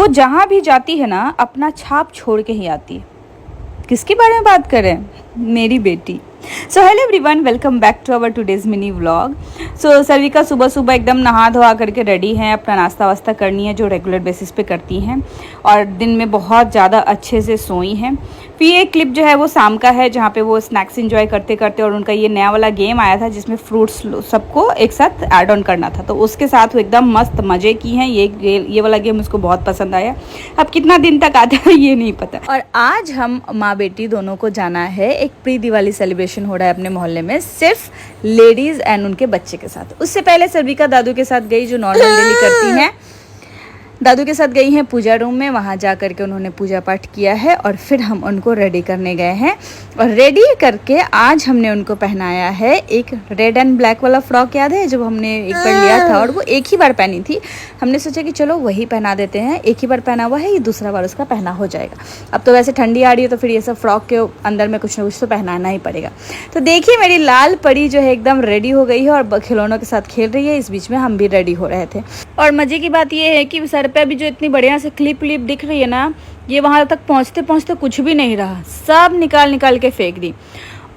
वो जहाँ भी जाती है ना अपना छाप छोड़ के ही आती है। किसके बारे में बात करें? मेरी बेटी। So hello everyone, welcome back to our today's mini vlog. So Sarvika सुबह सुबह एकदम नहा धोआ करके रेडी हैं, अपना नाश्ता वास्ता करनी है जो रेगुलर बेसिस पे करती हैं, और दिन में बहुत ज़्यादा अच्छे से सोई हैं। फिर ये क्लिप जो है वो शाम का है जहाँ पे वो स्नैक्स एंजॉय करते करते, और उनका ये नया वाला गेम आया था जिसमें फ्रूट्स सबको एक साथ ऐड ऑन करना था, तो उसके साथ वो एकदम मस्त मज़े की हैं। ये वाला गेम उसको बहुत पसंद आया। अब कितना दिन तक आता है ये नहीं पता। और आज हम माँ बेटी दोनों को जाना है, एक प्री दिवाली सेलिब्रेशन हो रहा है अपने मोहल्ले में, सिर्फ लेडीज़ एंड उनके बच्चे के साथ। उससे पहले सर्विका दादू के साथ गई, जो नॉर्मल डेली करती हैं। दादू के साथ गई हैं पूजा रूम में, वहाँ जा करके उन्होंने पूजा पाठ किया है, और फिर हम उनको रेडी करने गए हैं। और रेडी करके आज हमने उनको पहनाया है एक रेड एंड ब्लैक वाला फ्रॉक, याद है जब हमने एक बार लिया था और वो एक ही बार पहनी थी। हमने सोचा कि चलो वही पहना देते हैं, एक ही बार पहना हुआ है, ये दूसरा बार उसका पहना हो जाएगा। अब तो वैसे ठंडी आ रही है तो फिर ये सब फ्रॉक के अंदर में कुछ ना कुछ तो पहनाना ही पड़ेगा। तो देखिए मेरी लाल परी जो है एकदम रेडी हो गई है और खिलौनों के साथ खेल रही है। इस बीच में हम भी रेडी हो रहे थे। और मज़े की बात ये है कि सर पे अभी जो इतनी बढ़िया से क्लिप दिख रही है ना, ये वहाँ तक पहुँचते पहुँचते कुछ भी नहीं रहा, सब निकाल के फेंक दी।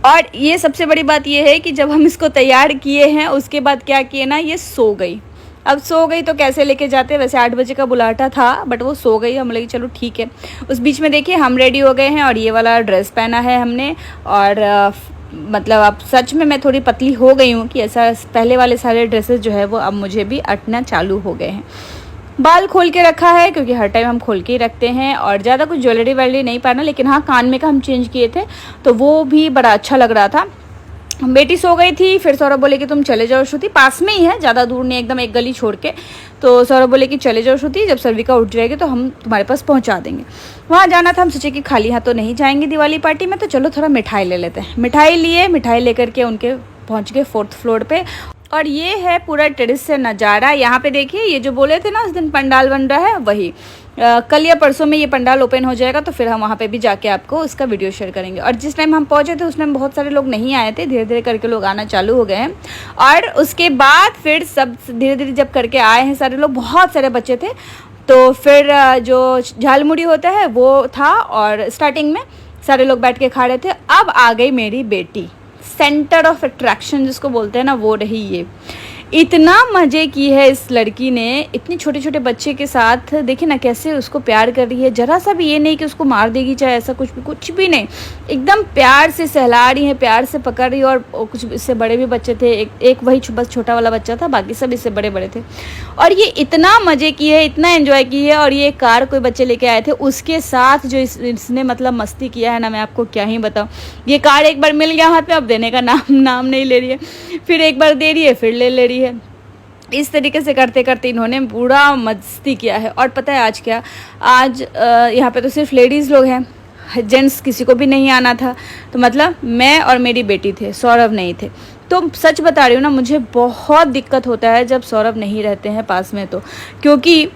और ये सबसे बड़ी बात ये है कि जब हम इसको तैयार किए हैं उसके बाद क्या किए ना, ये सो गई। अब सो गई तो कैसे लेके जाते, वैसे 8 बजे का बुलाटा था बट वो सो गई। हम लगे चलो ठीक है। उस बीच में देखिए हम रेडी हो गए हैं, और ये वाला ड्रेस पहना है हमने। और मतलब अब सच में मैं थोड़ी पतली हो गई हूँ कि ऐसा पहले वाले सारे ड्रेसेस जो है वो अब मुझे भी अटना चालू हो गए हैं। बाल खोल के रखा है क्योंकि हर टाइम हम खोल के ही रखते हैं, और ज़्यादा कुछ ज्वेलरी वेलरी नहीं पहना, लेकिन हाँ कान में का हम चेंज किए थे तो वो भी बड़ा अच्छा लग रहा था। बेटी सो गई थी, फिर सौरभ बोले कि तुम चले जाओ श्रुति, पास में ही है, ज़्यादा दूर नहीं, एकदम एक गली छोड़ के। तो सौरभ बोले कि चले जाओ श्रुति, जब सर्विका उठ जाएगी तो हम तुम्हारे पास पहुंचा देंगे। वहाँ जाना था, हम सोचे कि खाली हाथ तो नहीं जाएंगे दिवाली पार्टी में, तो चलो थोड़ा मिठाई ले लेते हैं। मिठाई लिए, मिठाई लेकर के उनके पहुँच गए 4th फ्लोर पे। और ये है पूरा टेरेस से नज़ारा। यहाँ पे देखिए, ये जो बोले थे ना उस दिन पंडाल बन रहा है, वही कल या परसों में ये पंडाल ओपन हो जाएगा, तो फिर हम वहाँ पे भी जाके आपको उसका वीडियो शेयर करेंगे। और जिस टाइम हम पहुँचे थे उस टाइम बहुत सारे लोग नहीं आए थे, धीरे धीरे करके लोग आना चालू हो गए हैं। और उसके बाद फिर सब धीरे धीरे जब करके आए हैं सारे लोग, बहुत सारे बच्चे थे, तो फिर जो झालमुड़ी होता है वो था, और स्टार्टिंग में सारे लोग बैठ के खा रहे थे। अब आ गई मेरी बेटी, सेंटर ऑफ अट्रैक्शन जिसको बोलते हैं ना, वो रही ये। इतना मज़े की है इस लड़की ने, इतने छोटे छोटे बच्चे के साथ। देखिए ना कैसे उसको प्यार कर रही है, जरा सा भी ये नहीं कि उसको मार देगी चाहे ऐसा कुछ भी नहीं, एकदम प्यार से सहला रही है, प्यार से पकड़ रही है। और कुछ इससे बड़े भी बच्चे थे, एक वही बस छोटा वाला बच्चा था, बाकी सब इससे बड़े बड़े थे। और ये इतना मज़े की है, इतना एंजॉय की है। और ये कार कोई बच्चे लेके आए थे, उसके साथ जो इसने मतलब मस्ती किया है ना, मैं आपको क्या ही बताऊँ। ये कार एक बार मिल गया हाथ में, अब देने का नाम नहीं ले रही है, फिर एक बार दे रही है फिर ले रही है। इस तरीके से करते करते इन्होंने पूरा मस्ती किया है। और पता है आज क्या, आज यहाँ पे तो सिर्फ लेडीज़ लोग हैं, जेंट्स किसी को भी नहीं आना था। तो मतलब मैं और मेरी बेटी थे, सौरभ नहीं थे। तो सच बता रही हूँ ना, मुझे बहुत दिक्कत होता है जब सौरभ नहीं रहते हैं पास में, तो क्योंकि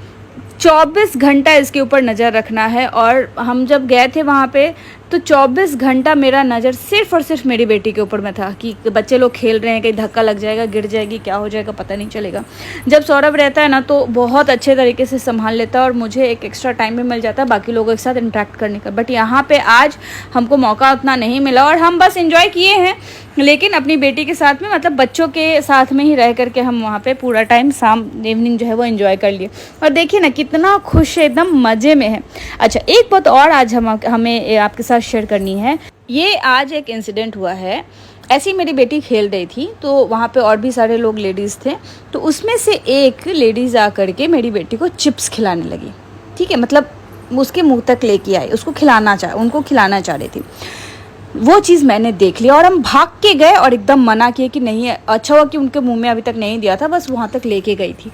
24 घंटा इसके ऊपर नज़र रखना है। और हम जब गए थे वहाँ पे तो 24 घंटा मेरा नज़र सिर्फ और सिर्फ मेरी बेटी के ऊपर में था कि बच्चे लोग खेल रहे हैं, कहीं धक्का लग जाएगा, गिर जाएगी, क्या हो जाएगा पता नहीं चलेगा। जब सौरभ रहता है ना तो बहुत अच्छे तरीके से संभाल लेता है, और मुझे एक एक्स्ट्रा टाइम भी मिल जाता है बाकी लोगों के साथ इंटरेक्ट करने का। बट यहाँ पे आज हमको मौका उतना नहीं मिला, और हम बस इंजॉय किए हैं, लेकिन अपनी बेटी के साथ में, मतलब बच्चों के साथ में ही रह करके हम वहाँ पे पूरा टाइम शाम इवनिंग जो है वो एंजॉय कर लिए। और देखिए ना कितना खुश है, एकदम मज़े में है। अच्छा, एक बात और आज हमें आपके साथ शेयर करनी है। ये आज एक इंसिडेंट हुआ है, ऐसी मेरी बेटी खेल रही थी, तो वहाँ पे और भी सारे लोग लेडीज़ थे, तो उसमें से एक लेडीज़ आ करके मेरी बेटी को चिप्स खिलाने लगी। ठीक है, मतलब उसके मुँह तक लेके आई, उनको खिलाना चाह रही थी। वो चीज़ मैंने देख लिया और हम भाग के गए और एकदम मना किए कि नहीं, अच्छा हुआ कि उनके मुंह में अभी तक नहीं दिया था, बस वहाँ तक लेके गई थी।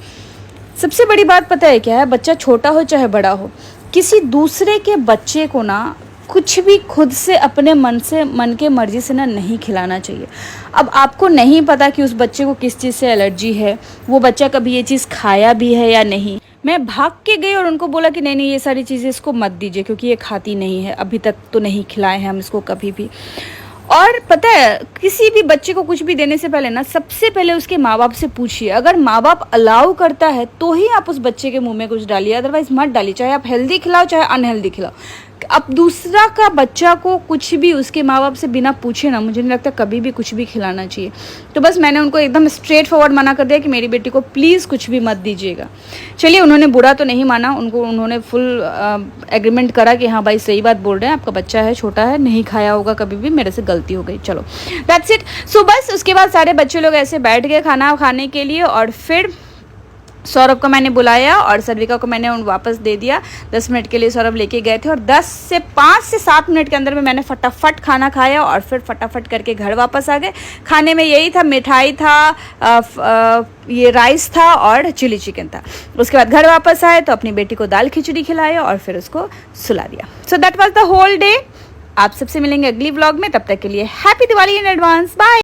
सबसे बड़ी बात पता है क्या है, बच्चा छोटा हो चाहे बड़ा हो, किसी दूसरे के बच्चे को ना कुछ भी खुद से अपने मन के मर्जी से ना नहीं खिलाना चाहिए। अब आपको नहीं पता कि उस बच्चे को किस चीज़ से एलर्जी है, वो बच्चा कभी ये चीज़ खाया भी है या नहीं। मैं भाग के गई और उनको बोला कि नहीं ये सारी चीज़ें इसको मत दीजिए, क्योंकि ये खाती नहीं है, अभी तक तो नहीं खिलाए हैं हम इसको कभी भी। और पता है, किसी भी बच्चे को कुछ भी देने से पहले ना सबसे पहले उसके माँ बाप से पूछिए। अगर माँ बाप अलाउ करता है तो ही आप उस बच्चे के मुंह में कुछ डालिए, अदरवाइज मत डालिए। चाहे आप हेल्दी खिलाओ चाहे अनहेल्दी खिलाओ। अब दूसरा का बच्चा को कुछ भी उसके माँ बाप से बिना पूछे ना, मुझे नहीं लगता कभी भी कुछ भी खिलाना चाहिए। तो बस मैंने उनको एकदम स्ट्रेट फॉरवर्ड मना कर दिया कि मेरी बेटी को प्लीज़ कुछ भी मत दीजिएगा। चलिए, उन्होंने बुरा तो नहीं माना, उन्होंने फुल एग्रीमेंट करा कि हाँ भाई सही बात बोल रहे हैं, आपका बच्चा है, छोटा है, नहीं खाया होगा कभी भी, मेरे से गलती हो गई, चलो दैट्स इट। सो बस उसके बाद सारे बच्चे लोग ऐसे बैठ गए खाना खाने के लिए, और फिर सौरभ को मैंने बुलाया और सर्विका को मैंने वापस दे दिया। 10 मिनट के लिए सौरभ लेके गए थे, और 5 से 7 मिनट के अंदर में मैंने फटाफट खाना खाया और फिर फटाफट करके घर वापस आ गए। खाने में यही था, मिठाई था, ये राइस था और चिली चिकन था। उसके बाद घर वापस आए तो अपनी बेटी को दाल खिचड़ी खिलाया और फिर उसको सुला दिया। So that was the whole day. आप सबसे मिलेंगे अगली व्लॉग में, तब तक के लिए happy Diwali in advance, bye.